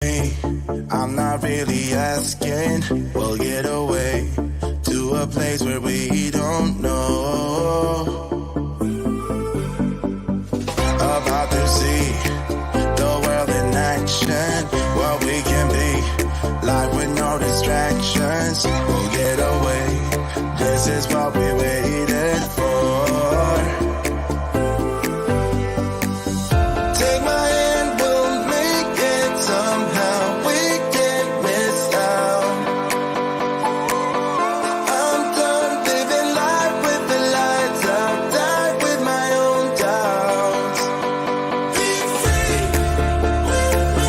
me. I'm not really asking. We'll get away to a place where we don't know. About to see the world in action, what we can be, life with no distractions. We'll get away. This is what we waited for. Take my hand, we'll make it somehow. We can't miss out. I'm done living life with the lights out. Die with my own doubts. Be free with me.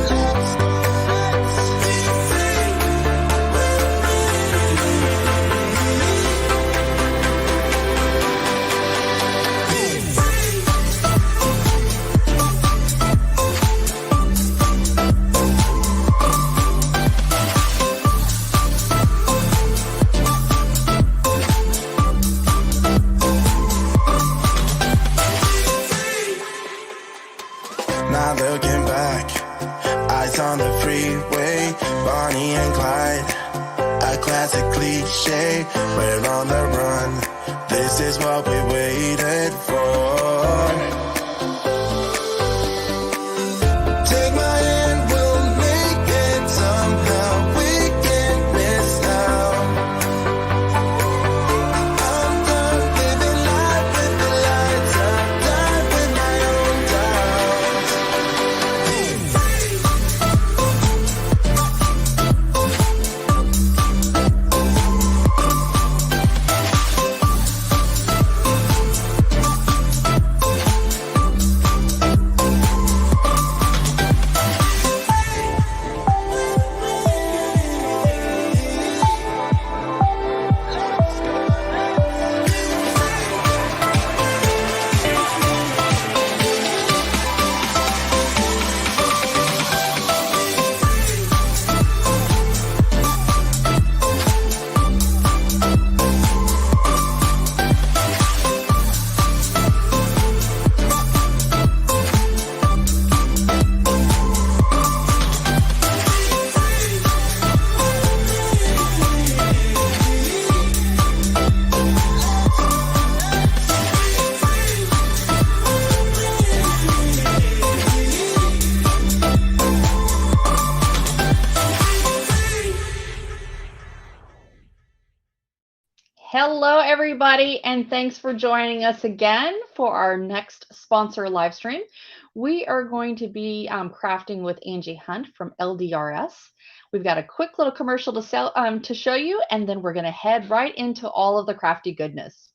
Let's be free Now looking back, eyes on the freeway, Bonnie and Clyde, a classic cliche. We're on the run, this is what we waited for. Take my hand, we'll make it somehow. We can't miss out. I'm done living life with the lights out. Die with my own doubts. Hello, everybody, and thanks for joining us again for our next sponsor live stream. We are going to be crafting with Angie Hunt from LDRS. We've got a quick little commercial to show you, and then we're going to head right into all of the crafty goodness.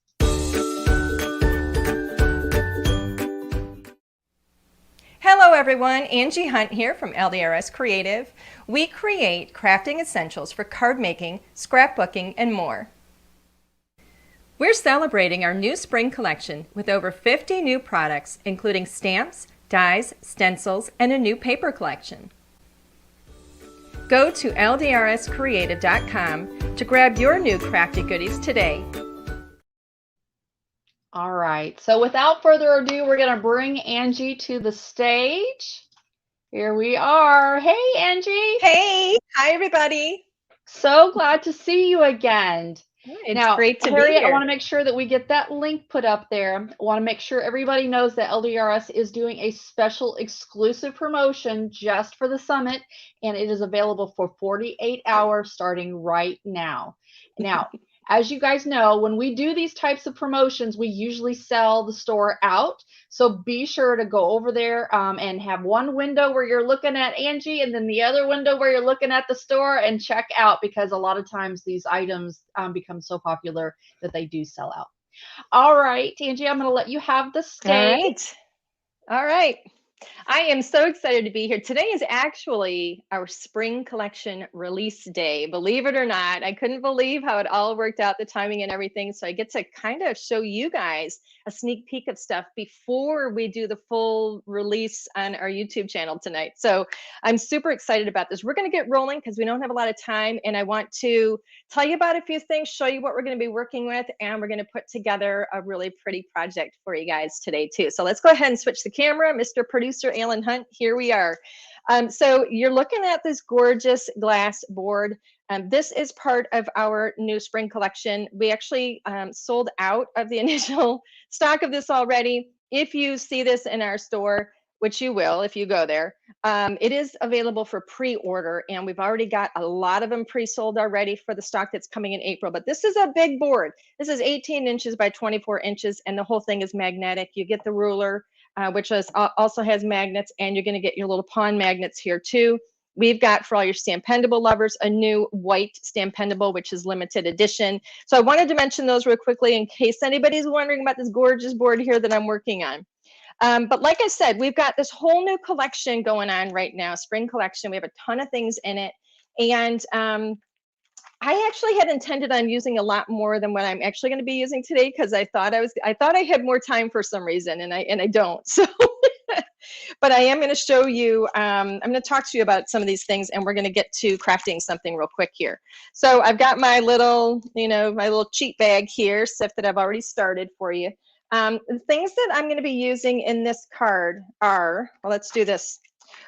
Hello everyone, Angie Hunt here from LDRS Creative. We create crafting essentials for card making, scrapbooking, and more. We're celebrating our new spring collection with over 50 new products, including stamps, dies, stencils, and a new paper collection. Go to ldrscreative.com to grab your new crafty goodies today. All right, so without further ado, we're going to bring Angie to the stage. Here we are. Hey, Angie. Hey, hi everybody. So glad to see you again. It's now, great to Harriet, be here. I want to make sure that we get that link put up there. I want to make sure everybody knows that LDRS is doing a special exclusive promotion just for the summit, and it is available for 48 hours starting right now. Now, as you guys know, when we do these types of promotions, we usually sell the store out. So be sure to go over there and have one window where you're looking at Angie and then the other window where you're looking at the store and check out, because a lot of times these items become so popular that they do sell out. All right, Angie, I'm going to let you have the stage. All right. I am so excited to be here. Today is actually our spring collection release day. Believe it or not, I couldn't believe how it all worked out, the timing and everything. So I get to kind of show you guys a sneak peek of stuff before we do the full release on our YouTube channel tonight. So I'm super excited about this. We're going to get rolling because we don't have a lot of time, and I want to tell you about a few things, show you what we're going to be working with, and we're going to put together a really pretty project for you guys today too. So let's go ahead and switch the camera. Mr. Producer Alan Hunt, here we are. So you're looking at this gorgeous glass board. This is part of our new spring collection. We actually sold out of the initial stock of this already. If you see this in our store, which you will if you go there, it is available for pre-order, and we've already got a lot of them pre-sold already for the stock that's coming in April. But this is a big board. This is 18 inches by 24 inches, and the whole thing is magnetic. You get the ruler, which also has magnets, and you're going to get your little pawn magnets here too. We've got, for all your Stampendable lovers, a new white Stampendable, which is limited edition. So I wanted to mention those real quickly in case anybody's wondering about this gorgeous board here that I'm working on. But like I said, we've got this whole new collection going on right now, spring collection. We have a ton of things in it. And I actually had intended on using a lot more than what I'm actually going to be using today, because I thought I had more time for some reason, and I don't. So but I am going to show you, I'm going to talk to you about some of these things, and we're going to get to crafting something real quick here. So I've got my little, my little cheat bag here, stuff that I've already started for you. The things that I'm going to be using in this card are, well, let's do this.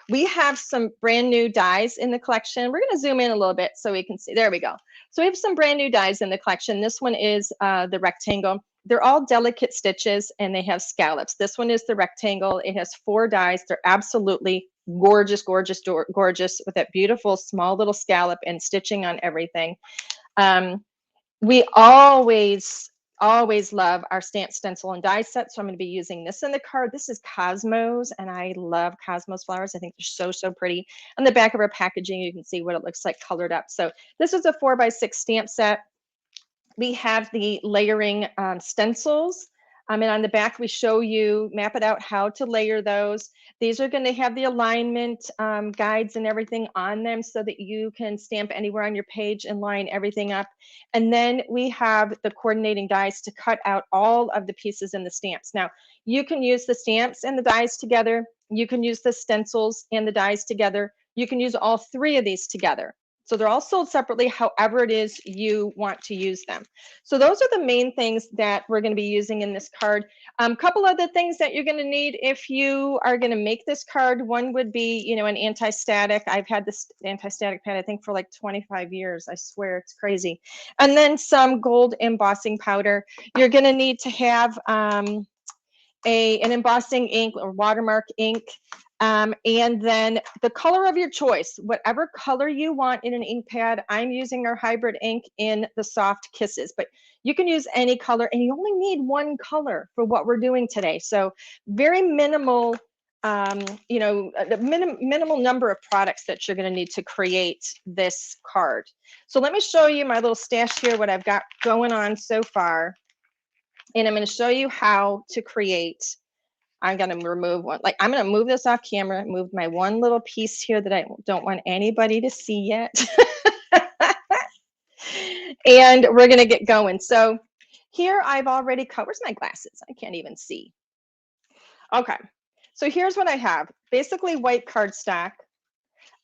We have some brand new dies in the collection. We're going to zoom in a little bit so we can see. There we go. So we have some brand new dies in the collection. This one is the rectangle. They're all delicate stitches, and they have scallops. This one is the rectangle. It has 4 dies. They're absolutely gorgeous, gorgeous, gorgeous, with that beautiful small little scallop and stitching on everything. We always love our stamp, stencil, and die set. So I'm going to be using this in the card. This is Cosmos, and I love Cosmos flowers. I think they're so pretty. On the back of our packaging, you can see what it looks like colored up. So this is a 4x6 stamp set. We have the layering stencils. And on the back, we show you, map it out, how to layer those. These are going to have the alignment guides and everything on them so that you can stamp anywhere on your page and line everything up. And then we have the coordinating dies to cut out all of the pieces in the stamps. Now, you can use the stamps and the dies together. You can use the stencils and the dies together. You can use all 3 of these together. So they're all sold separately, however it is you want to use them. So those are the main things that we're going to be using in this card. A couple other things that you're going to need if you are going to make this card. One would be, an anti-static. I've had this anti-static pad, I think, for like 25 years. I swear, it's crazy. And then some gold embossing powder. You're going to need to have an embossing ink or watermark ink. And then the color of your choice, whatever color you want in an ink pad. I'm using our hybrid ink in the Soft Kisses, but you can use any color, and you only need 1 color for what we're doing today. So very minimal, minimal number of products that you're going to need to create this card. So let me show you my little stash here, what I've got going on so far. And I'm going to show you how to create. I'm going to remove one. I'm going to move this off camera, move my one little piece here that I don't want anybody to see yet. And we're going to get going. So here I've already cut. Where's my glasses? I can't even see. Okay. So here's what I have. Basically white cardstock.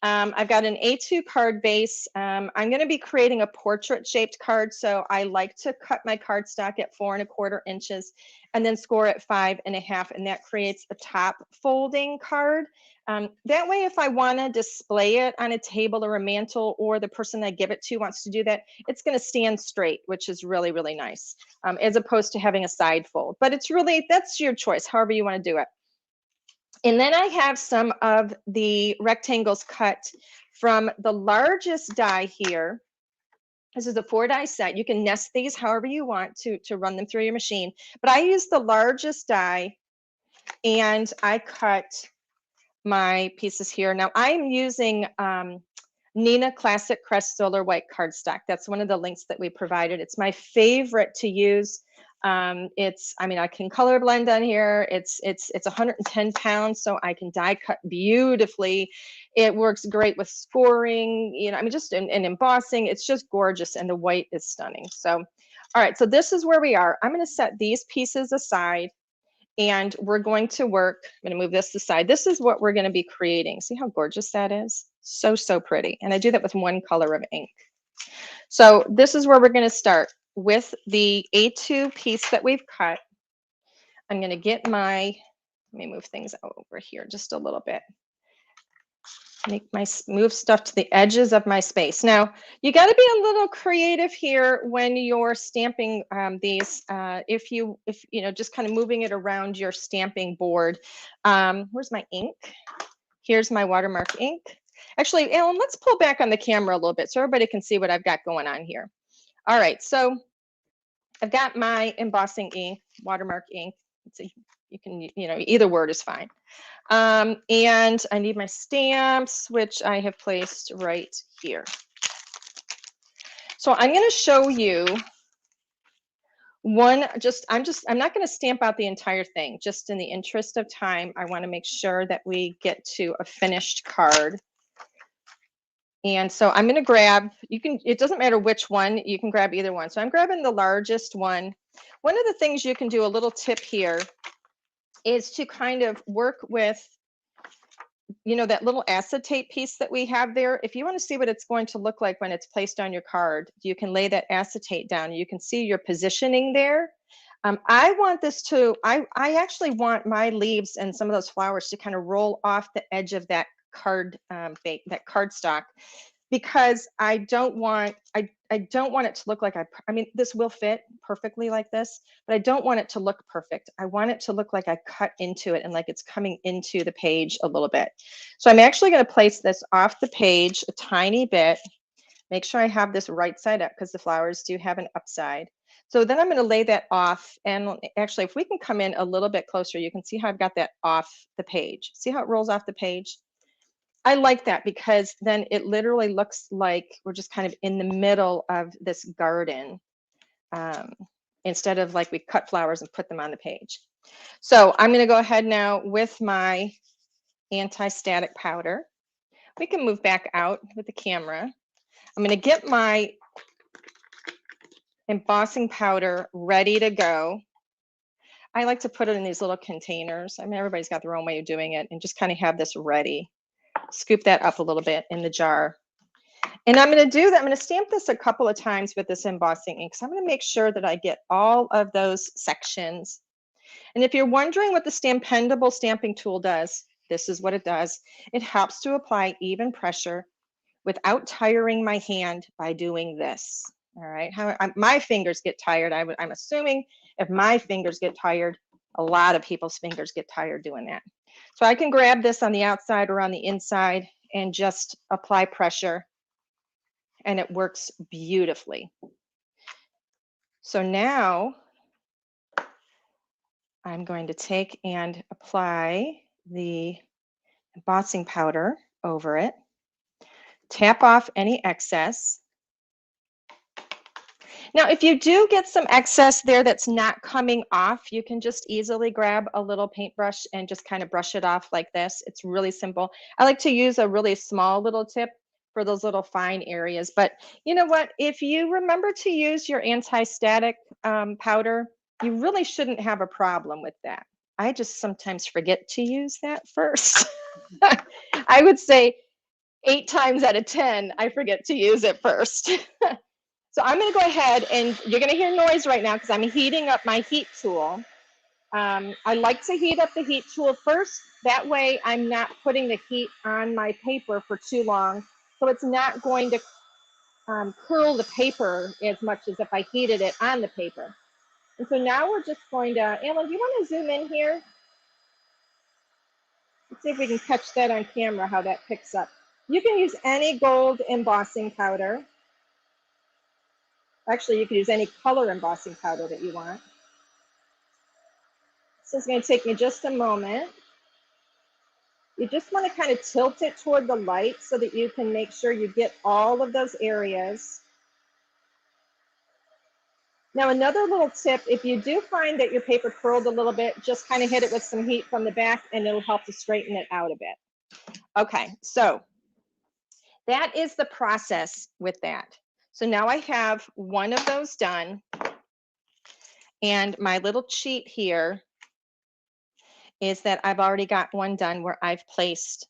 I've got an A2 card base. I'm going to be creating a portrait shaped card. So I like to cut my cardstock at 4 1/4 inches and then score at 5 1/2. And that creates a top folding card. That way, if I want to display it on a table or a mantle, or the person I give it to wants to do that, it's going to stand straight, which is really, really nice, as opposed to having a side fold. But it's really, that's your choice, however you want to do it. And then I have some of the rectangles cut from the largest die here. This is a 4 die set. You can nest these however you want to run them through your machine. But I use the largest die, and I cut my pieces here. Now I'm using Nina Classic Crest Solar White cardstock. That's one of the links that we provided. It's my favorite to use. I mean, I can color blend on here. It's 110 pounds, so I can die cut beautifully. It works great with scoring, you know, I mean, just in embossing, it's just gorgeous, and the white is stunning. So, all right, so this is where we are. I'm going to set these pieces aside, and we're going to work. I'm going to move this aside. This is what we're going to be creating. See how gorgeous that is? So, so pretty. And I do that with one color of ink. So this is where we're going to start with the A2 piece that we've cut. I'm going to get my, let me move things over here just a little bit. Move stuff to the edges of my space. Now, you got to be a little creative here when you're stamping these. If you know, just kind of moving it around your stamping board. Where's my ink? Here's my watermark ink. Actually, Alan, let's pull back on the camera a little bit so everybody can see what I've got going on here. All right, so I've got my embossing ink, watermark ink. You can, you know, either word is fine. And I need my stamps, which I have placed right here. So I'm going to show you one, I'm not going to stamp out the entire thing, just in the interest of time. I want to make sure that we get to a finished card. And so I'm going to grab, it doesn't matter which one, you can grab either one. So I'm grabbing the largest one. One of the things you can do, a little tip here, is to kind of work with, you know, that little acetate piece that we have there. If you want to see what it's going to look like when it's placed on your card, you can lay that acetate down. You can see your positioning there. I want this to, I actually want my leaves and some of those flowers to kind of roll off the edge of that card, that cardstock, because I don't want it to look like I mean, this will fit perfectly like this, but I don't want it to look perfect. I want it to look like I cut into it and like it's coming into the page a little bit. So I'm actually going to place this off the page a tiny bit. Make sure I have this right side up because the flowers do have an upside. So then I'm going to lay that off. And actually, if we can come in a little bit closer, you can see how I've got that off the page. See how it rolls off the page? I like that because then it literally looks like we're just kind of in the middle of this garden, instead of like we cut flowers and put them on the page. So I'm going to go ahead now with my anti-static powder. We can move back out with the camera. I'm going to get my embossing powder ready to go. I like to put it in these little containers. I mean, everybody's got their own way of doing it, and just kind of have this ready. Scoop that up a little bit in the jar. And I'm going to do that. I'm going to stamp this a couple of times with this embossing ink. So I'm going to make sure that I get all of those sections. And if you're wondering what the Stampendable stamping tool does, this is what it does. It helps to apply even pressure without tiring my hand by doing this. All right, my fingers get tired. I'm assuming if my fingers get tired, a lot of people's fingers get tired doing that. So I can grab this on the outside or on the inside and just apply pressure, and it works beautifully. So now I'm going to take and apply the embossing powder over it, tap off any excess. Now, if you do get some excess there that's not coming off, you can just easily grab a little paintbrush and just kind of brush it off like this. It's really simple. I like to use a really small little tip for those little fine areas. But you know what? If you remember to use your anti-static powder, you really shouldn't have a problem with that. I just sometimes forget to use that first. I would say 8 times out of 10, I forget to use it first. So I'm going to go ahead, and you're going to hear noise right now because I'm heating up my heat tool. I like to heat up the heat tool first. That way I'm not putting the heat on my paper for too long. So it's not going to curl the paper as much as if I heated it on the paper. And so now we're just going to, Alan, do you want to zoom in here? Let's see if we can catch that on camera, how that picks up. You can use any gold embossing powder. Actually, you can use any color embossing powder that you want. This is going to take me just a moment. You just want to kind of tilt it toward the light so that you can make sure you get all of those areas. Now, another little tip, if you do find that your paper curled a little bit, just kind of hit it with some heat from the back and it'll help to straighten it out a bit. Okay, so that is the process with that. So now I have one of those done, and my little cheat here is that I've already got one done where I've placed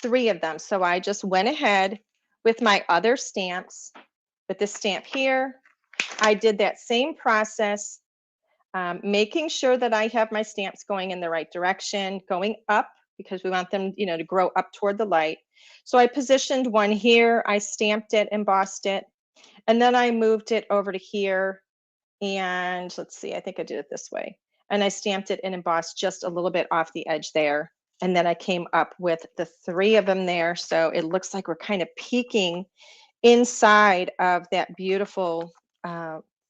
3 of them. So I just went ahead with my other stamps, with this stamp here. I did that same process, making sure that I have my stamps going in the right direction, going up, because we want them, to grow up toward the light. So I positioned one here, I stamped it, embossed it, and then I moved it over to here. And let's see, I think I did it this way. And I stamped it and embossed just a little bit off the edge there. And then I came up with the 3 of them there. So it looks like we're kind of peeking inside of that beautiful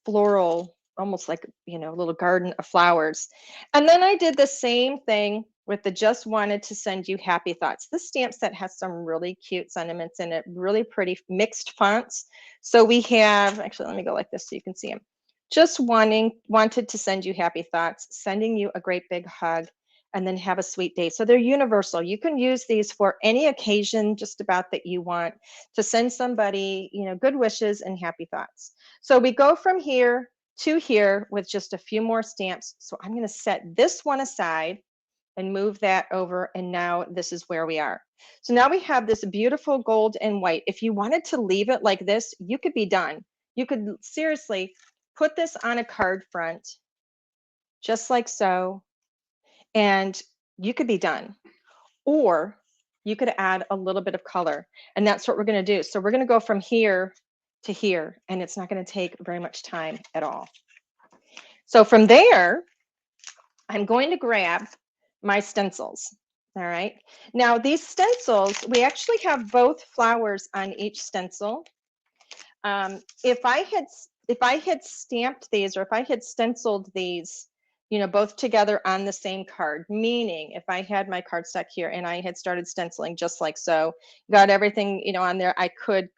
floral, almost like, a little garden of flowers. And then I did the same thing with the Just Wanted to Send You Happy Thoughts. This stamp set has some really cute sentiments in it, really pretty mixed fonts. So we have, actually, let me go like this so you can see them. Just wanted to send you happy thoughts, sending you a great big hug, and then have a sweet day. So they're universal. You can use these for any occasion just about that you want to send somebody, good wishes and happy thoughts. So we go from here to here with just a few more stamps. So I'm going to set this one aside and move that over. And now this is where we are. So now we have this beautiful gold and white. If you wanted to leave it like this, you could be done. You could seriously put this on a card front, just like so, and you could be done. Or you could add a little bit of color, and that's what we're going to do. So we're going to go from here to here, and it's not going to take very much time at all. So from there, I'm going to grab my stencils. All right. Now these stencils, we actually have both flowers on each stencil. If I had stamped these, or if I had stenciled these, both together on the same card, meaning if I had my cardstock here and I had started stenciling just like so, got everything, on there, I could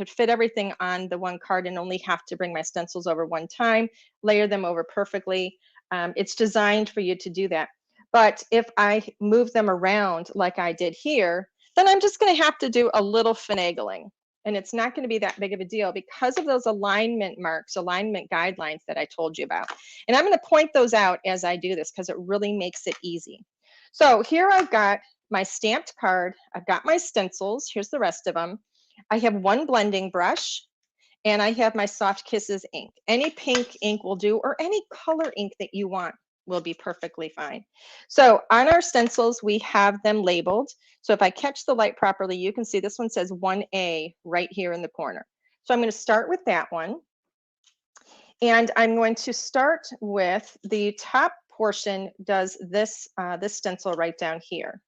fit everything on the one card and only have to bring my stencils over one time, layer them over perfectly. It's designed for you to do that. But if I move them around like I did here, then I'm just going to have to do a little finagling. And it's not going to be that big of a deal because of those alignment marks, alignment guidelines that I told you about. And I'm going to point those out as I do this because it really makes it easy. So here I've got my stamped card. I've got my stencils. Here's the rest of them. I have one blending brush, and I have my Soft Kisses ink. Any pink ink will do, or any color ink that you want will be perfectly fine. So on our stencils, we have them labeled. So if I catch the light properly, you can see this one says 1A right here in the corner. So I'm going to start with that one. And I'm going to start with the top portion does this, this stencil right down here.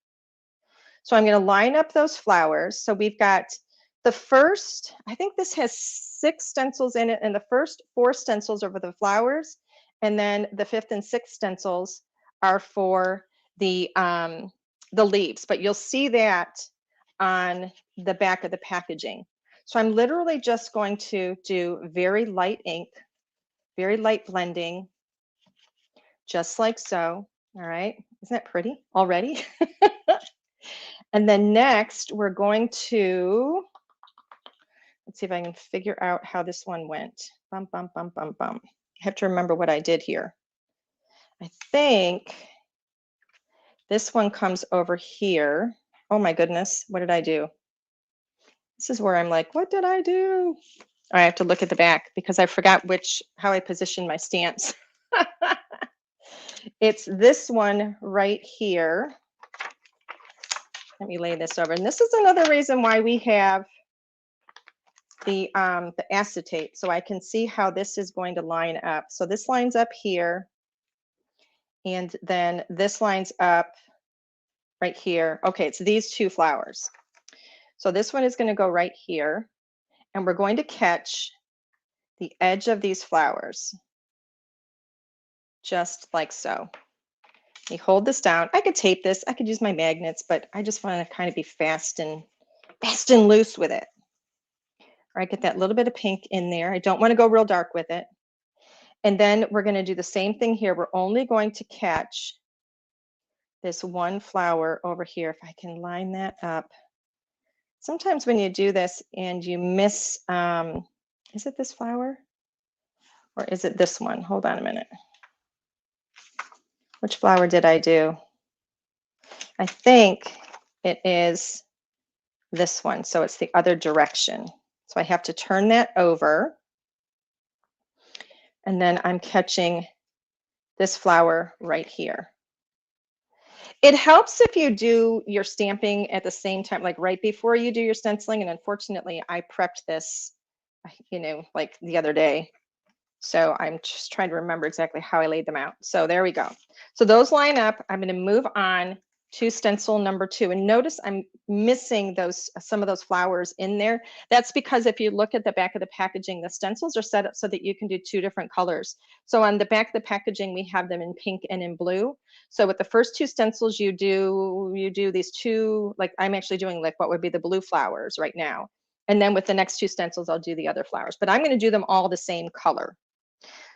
So I'm going to line up those flowers. So we've got the first, I think this has 6 stencils in it, and the first 4 stencils are for the flowers. And then the 5th and 6th stencils are for the leaves, but you'll see that on the back of the packaging. So I'm literally just going to do very light ink, very light blending, just like so. All right, isn't that pretty already? And then next we're going to, let's see if I can figure out how this one went. Bum, bum, bum, bum, bum. I have to remember what I did here. I think this one comes over here. Oh my goodness, what did I do? This is where I'm like, what did I do? I have to look at the back because I forgot how I positioned my stamps. It's this one right here. Let me lay this over. And this is another reason why we have the acetate, so I can see how this is going to line up. So this lines up here, and then this lines up right here. Okay, it's these 2 flowers. So this one is going to go right here, and we're going to catch the edge of these flowers, just like so. Let me hold this down. I could tape this. I could use my magnets, but I just want to kind of be fast and loose with it. All right, get that little bit of pink in there. I don't want to go real dark with it. And then we're going to do the same thing here. We're only going to catch this one flower over here. If I can line that up. Sometimes when you do this and you miss, is it this flower? Or is it this one? Hold on a minute. Which flower did I do? I think it is this one. So it's the other direction. So I have to turn that over. And then I'm catching this flower right here. It helps if you do your stamping at the same time, like right before you do your stenciling. And unfortunately, I prepped this, like the other day. So I'm just trying to remember exactly how I laid them out. So there we go. So those line up. I'm going to move on to stencil number 2. And notice I'm missing some of those flowers in there. That's because if you look at the back of the packaging, the stencils are set up so that you can do 2 different colors. So on the back of the packaging, we have them in pink and in blue. So with the first 2 stencils, you do these 2, like I'm actually doing like what would be the blue flowers right now. And then with the next 2 stencils, I'll do the other flowers, but I'm going to do them all the same color.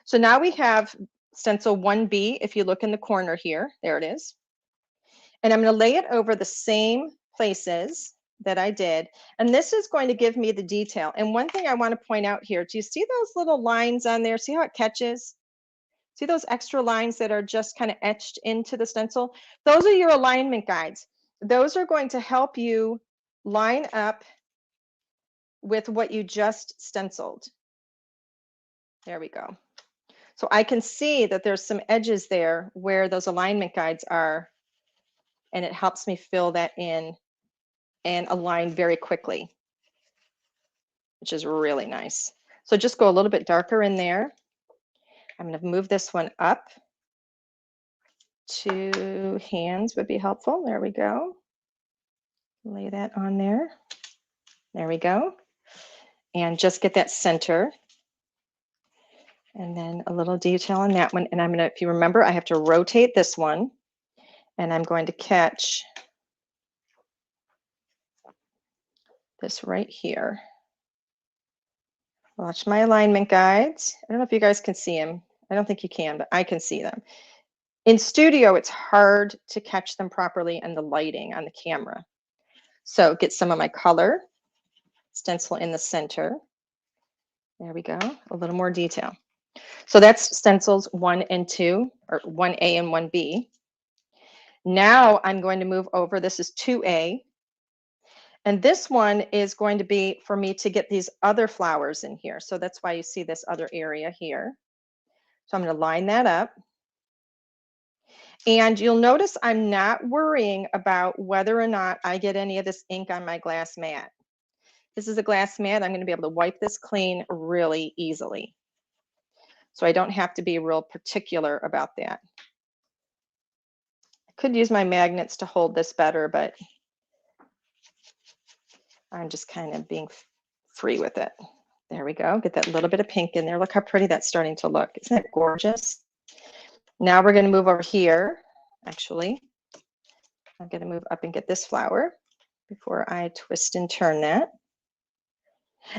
So now we have stencil 1B. If you look in the corner here, there it is. And I'm going to lay it over the same places that I did. And this is going to give me the detail. And one thing I want to point out here, do you see those little lines on there? See how it catches? See those extra lines that are just kind of etched into the stencil? Those are your alignment guides. Those are going to help you line up with what you just stenciled. There we go. So I can see that there's some edges there where those alignment guides are, and it helps me fill that in and align very quickly, which is really nice. So just go a little bit darker in there. I'm going to move this one up. 2 hands would be helpful. There we go. Lay that on there. There we go. And just get that center. And then a little detail on that one. And I'm going to, if you remember, I have to rotate this one. And I'm going to catch this right here. Watch my alignment guides. I don't know if you guys can see them. I don't think you can, but I can see them. In studio, it's hard to catch them properly and the lighting on the camera. So get some of my color, stencil in the center. There we go, a little more detail. So that's stencils 1 and 2, or 1A and 1B. Now I'm going to move over, this is 2A. And this one is going to be for me to get these other flowers in here. So that's why you see this other area here. So I'm going to line that up. And you'll notice I'm not worrying about whether or not I get any of this ink on my glass mat. This is a glass mat. I'm going to be able to wipe this clean really easily. So I don't have to be real particular about that. I could use my magnets to hold this better, but I'm just kind of being free with it. There we go. Get that little bit of pink in there. Look how pretty that's starting to look. Isn't that gorgeous? Now we're going to move over here. Actually, I'm going to move up and get this flower before I twist and turn that.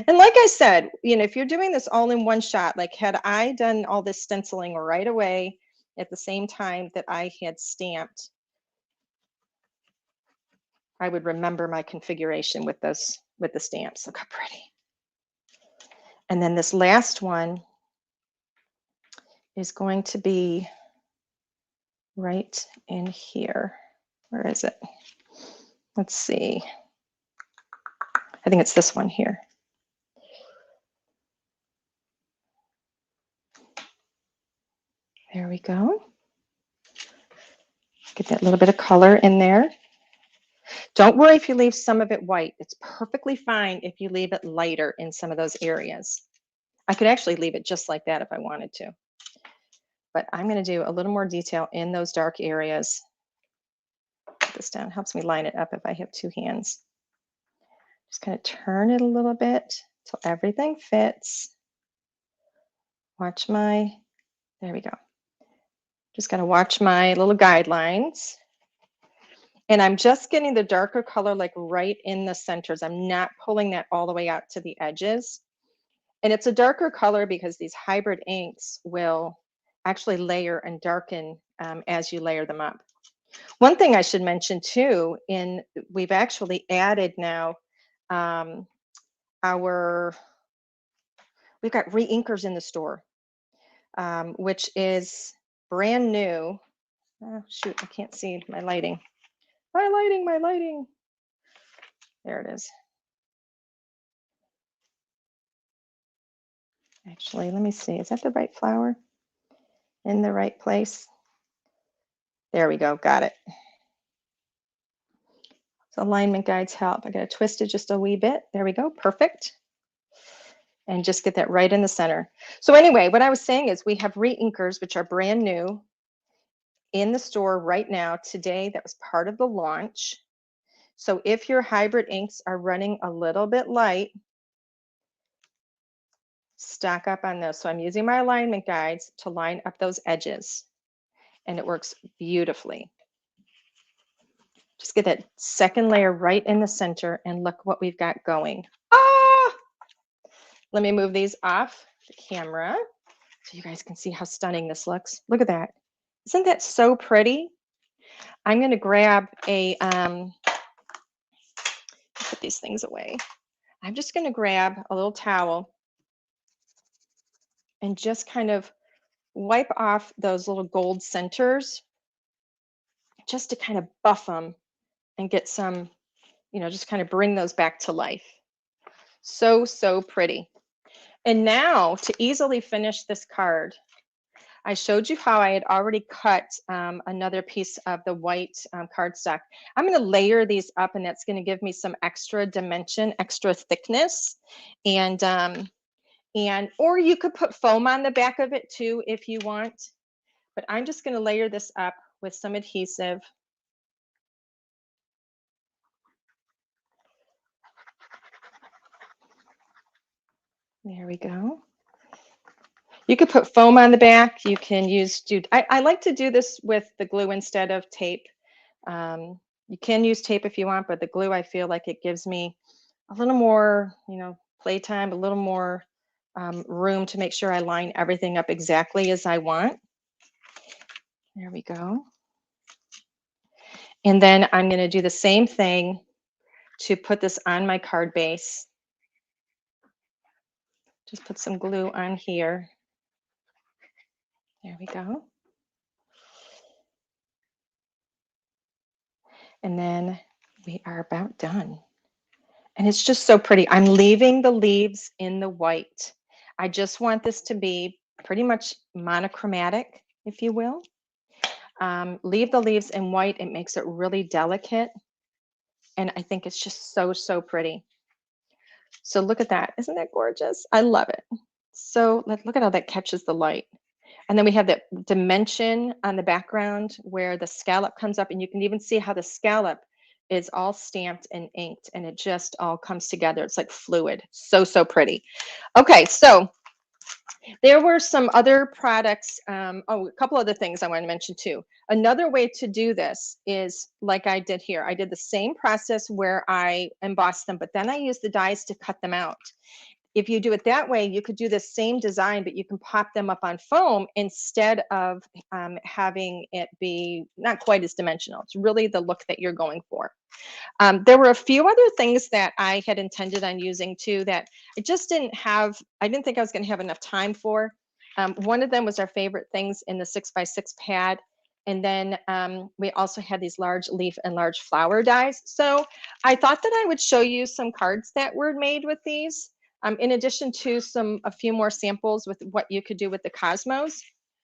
And like I said, if you're doing this all in one shot, like had I done all this stenciling right away at the same time that I had stamped, I would remember my configuration with the stamps. Look how pretty. And then this last one is going to be right in here. Where is it? Let's see. I think it's this one here. There we go. Get that little bit of color in there. Don't worry if you leave some of it white. It's perfectly fine if you leave it lighter in some of those areas. I could actually leave it just like that if I wanted to. But I'm going to do a little more detail in those dark areas. Put this down. Helps me line it up if I have 2 hands. Just kind of turn it a little bit till everything fits. Watch my, there we go. Just got to watch my little guidelines. And I'm just getting the darker color like right in the centers. I'm not pulling that all the way out to the edges. And it's a darker color because these hybrid inks will actually layer and darken as you layer them up. One thing I should mention too, we've actually added now we've got re-inkers in the store, which is brand new. Oh, shoot, I can't see my lighting. My lighting. There it is. Actually, let me see. Is that the right flower? In the right place? There we go. Got it. So alignment guides help. I got to twist it just a wee bit. There we go. Perfect. And just get that right in the center. So anyway, what I was saying is we have re-inkers, which are brand new in the store right now today. That was part of the launch. So if your hybrid inks are running a little bit light, stock up on those. So I'm using my alignment guides to line up those edges, and it works beautifully. Just get that second layer right in the center, and look what we've got going. Ah! Let me move these off the camera so you guys can see how stunning this looks. Look at that. Isn't that so pretty? I'm going to grab a, put these things away. I'm just going to grab a little towel and just kind of wipe off those little gold centers just to kind of buff them and get some, just kind of bring those back to life. So, so pretty. And now to easily finish this card, I showed you how I had already cut another piece of the white cardstock. I'm going to layer these up, and that's going to give me some extra dimension, extra thickness. Or you could put foam on the back of it too if you want. But I'm just going to layer this up with some adhesive. There we go. You could put foam on the back. You can I like to do this with the glue instead of tape. You can use tape if you want, but the glue, I feel like it gives me a little more, playtime, a little more room to make sure I line everything up exactly as I want. There we go. And then I'm going to do the same thing to put this on my card base. Just put some glue on here. There we go. And then we are about done. And it's just so pretty. I'm leaving the leaves in the white. I just want this to be pretty much monochromatic, if you will. Leave the leaves in white. It makes it really delicate. And I think it's just so, so pretty. So look at that. Isn't that gorgeous? I love it. So look at how that catches the light. And then we have that dimension on the background where the scallop comes up, and you can even see how the scallop is all stamped and inked, and it just all comes together. It's like fluid. So, so pretty. Okay, so there were some other products. A couple other things I want to mention too. Another way to do this is like I did here. I did the same process where I embossed them, but then I used the dies to cut them out. If you do it that way, you could do the same design, but you can pop them up on foam instead of having it be not quite as dimensional. It's really the look that you're going for. There were a few other things that I had intended on using too that I just didn't think I was going to have enough time for. One of them was our favorite things in the 6x6 pad. And then we also had these large leaf and large flower dies. So I thought that I would show you some cards that were made with these. In addition to a few more samples with what you could do with the Cosmos.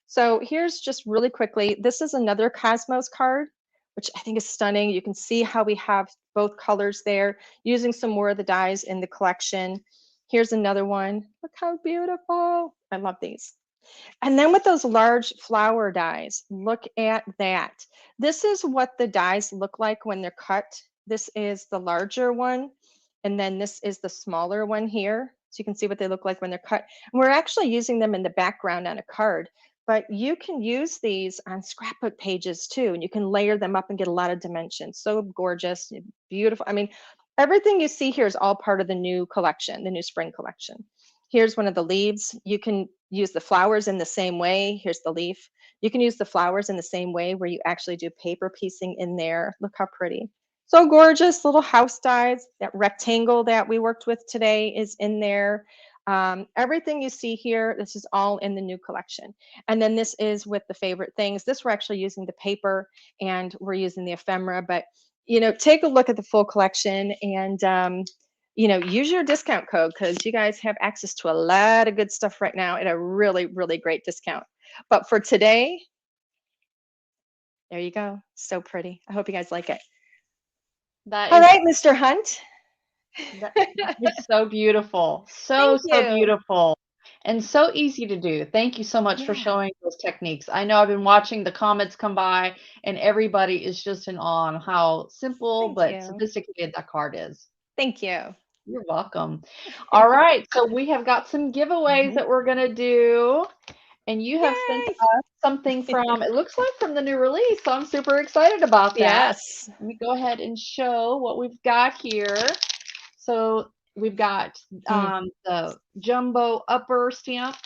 So here's just really quickly, this is another Cosmos card, which I think is stunning. You can see how we have both colors there, using some more of the dies in the collection. Here's another one. Look how beautiful. I love these. And then with those large flower dies, look at that. This is what the dies look like when they're cut. This is the larger one. And then this is the smaller one here. So you can see what they look like when they're cut. And we're actually using them in the background on a card, but you can use these on scrapbook pages too. And you can layer them up and get a lot of dimension. So gorgeous, beautiful. I mean, everything you see here is all part of the new collection, the new spring collection. Here's one of the leaves. You can use the flowers in the same way. Here's the leaf. You can use the flowers in the same way where you actually do paper piecing in there. Look how pretty. So gorgeous, little house dies. That rectangle that we worked with today is in there. Everything you see here, this is all in the new collection. And then this is with the favorite things. This we're actually using the paper and we're using the ephemera, but take a look at the full collection and use your discount code because you guys have access to a lot of good stuff right now at a really, really great discount. But for today, there you go. So pretty. I hope you guys like it. That All is right, Mr. Hunt. it's so beautiful. Thank So you. beautiful. And so easy to do. Thank you so much for Yeah. showing those techniques. I know I've been watching the comments come by, and everybody is just in awe on how simple Thank but you. sophisticated that card is. Thank you. You're welcome. All right, so we have got some giveaways Mhm. that we're gonna do, and you have sent Yay. us something from, it looks like from the new release, so I'm super excited about that. Yes. Let me go ahead and show what we've got here. So we've got Mm. the jumbo upper stamps,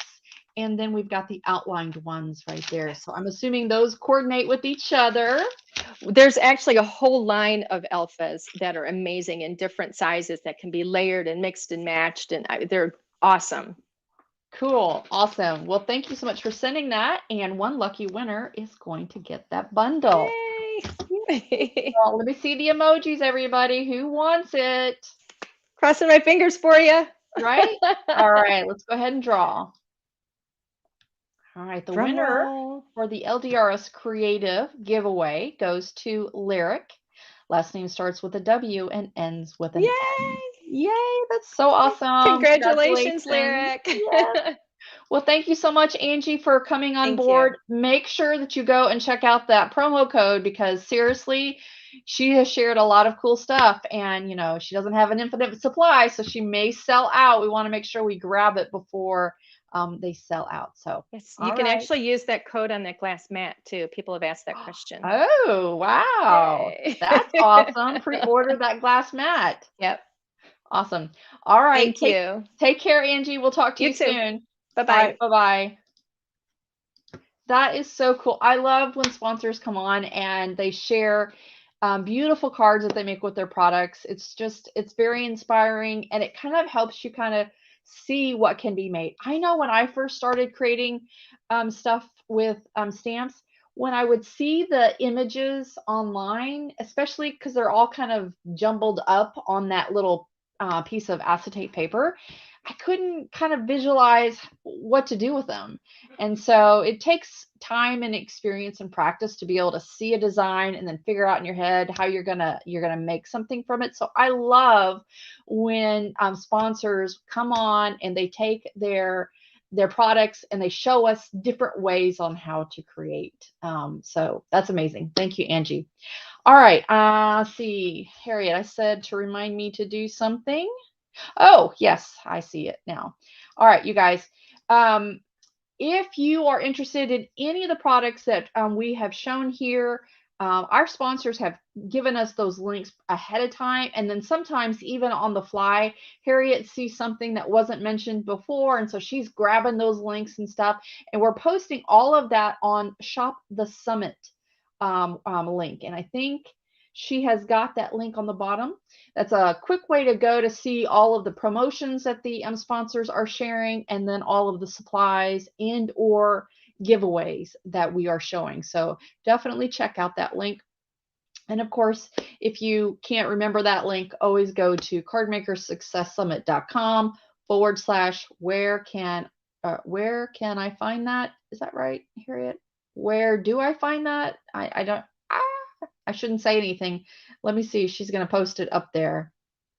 and then we've got the outlined ones right there. Yes. So I'm assuming those coordinate with each other. There's actually a whole line of alphas that are amazing in different sizes that can be layered and mixed and matched, and they're awesome. Cool. Awesome. Well, thank you so much for sending that. And one lucky winner is going to get that bundle. Yay. Well, let me see the emojis, everybody. Who wants it? Crossing my fingers for you. Right? All right, let's go ahead and draw. All right, the Drum winner roll. for the LDRS Creative giveaway goes to Lyric. Last name starts with a W and ends with an Yay. N. Yay, that's so awesome. Congratulations, Congratulations. Lyric. Yes. Well, thank you so much, Angie, for coming on Thank you. board. Make sure that you go and check out that promo code because seriously, she has shared a lot of cool stuff and she doesn't have an infinite supply, so she may sell out. We want to make sure we grab it before they sell out. So, Yes, you all can right. actually use that code on that glass mat too. People have asked that question. Oh, wow. Yay. That's awesome. Pre-order that glass mat. Yep. Awesome. All right. Thank you. Take care, Angie. We'll talk to You you too. soon. All Bye-bye. right. Bye-bye. That is so cool. I love when sponsors come on and they share beautiful cards that they make with their products. It's very inspiring and it kind of helps you kind of see what can be made. I know when I first started creating stuff with stamps, when I would see the images online, especially because they're all kind of jumbled up on that little piece of acetate paper, I couldn't kind of visualize what to do with them. And so it takes time and experience and practice to be able to see a design and then figure out in your head how you're gonna make something from it. So I love when sponsors come on and they take their products and they show us different ways on how to create. So that's amazing. Thank you, Angie. All right. See, Harriet, I said to remind me to do something. Oh, yes, I see it now. All right, you guys. Um, if you are interested in any of the products that we have shown here, our sponsors have given us those links ahead of time. And then sometimes even on the fly, Harriet sees something that wasn't mentioned before. And so she's grabbing those links and stuff. And we're posting all of that on Shop the Summit link. And I think she has got that link on the bottom. That's a quick way to go to see all of the promotions that the sponsors are sharing and then all of the supplies and or giveaways that we are showing. So definitely check out that link. And of course, if you can't remember that link, always go to cardmakersuccesssummit.com/where can I find that? Is that right, Harriet? Where do I find that? I don't I shouldn't say anything. Let me see. She's going to post it up there.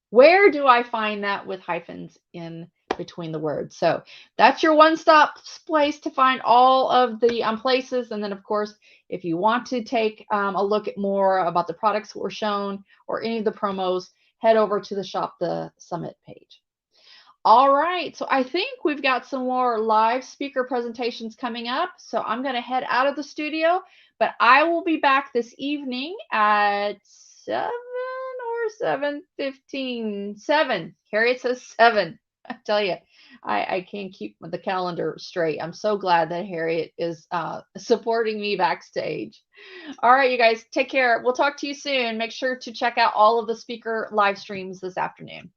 Where do I find that with hyphens in between the words? So that's your one-stop place to find all of the places. And then, of course, if you want to take a look at more about the products that were shown or any of the promos, head over to the Shop the Summit page. All right, so I think we've got some more live speaker presentations coming up. So I'm going to head out of the studio, but I will be back this evening at 7 or 7:15. 7. Harriet says 7. I tell you, I can't keep the calendar straight. I'm so glad that Harriet is supporting me backstage. All right, you guys, take care. We'll talk to you soon. Make sure to check out all of the speaker live streams this afternoon.